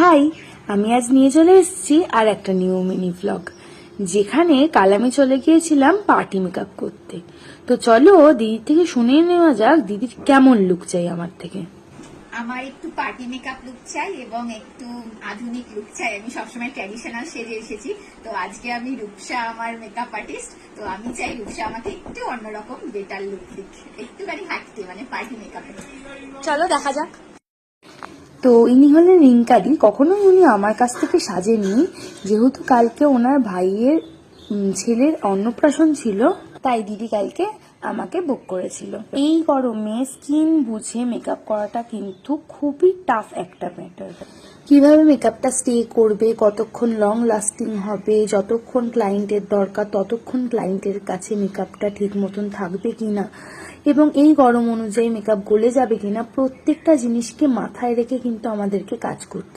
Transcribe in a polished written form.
High, আমি আজ নিয়ে চলে এসেছি আর একটা নিউ মিনি ভ্লগ, যেখানে কাল আমি চলে গিয়েছিলাম পার্টি মেকআপ করতে। তো চলো দিদির থেকে শুনে নেওয়া যাক দিদির কেমন লুক চাই আমার থেকে। আমার একটু পার্টি মেকআপ লুক চাই এবং একটু আধুনিক লুক চাই। আমি সবসময় ট্র্যাডিশনাল সেজে এসেছি, তো আজকে আমি রূপসা আমার মেকআপ আর্টিস্ট, তো আমি চাই রূপসা আমাকে একটু অন্যরকম বেটার লুক দিক, একটুখানি হাঁটতে মানে পার্টি মেকআপে। চলো দেখা যাক। তো ইনি হলেন রিঙ্কাদি। কখনোই উনি আমার কাছ থেকে সাজেননি, যেহেতু কালকে ওনার ভাইয়ের ছেলের অন্নপ্রাশন ছিল, তাই দিদি কালকে আমাকে বুক করেছিল। এই গরমে স্কিন বুঝে মেকআপ করাটা কিন্তু খুবই টাফ একটা ম্যাটার। কিভাবে মেকআপটা স্টে করবে, কতক্ষণ লং লাস্টিং হবে, যতক্ষণ ক্লায়েন্টের দরকার ততক্ষণ ক্লায়েন্টের কাছে মেকআপটা ঠিক মতন থাকবে কিনা, এবং এই গরম অনুযায়ী মেকআপ গলে যাবে কিনা, প্রত্যেকটা জিনিসকে মাথায় রেখে কিন্তু আমাদেরকে কাজ করতে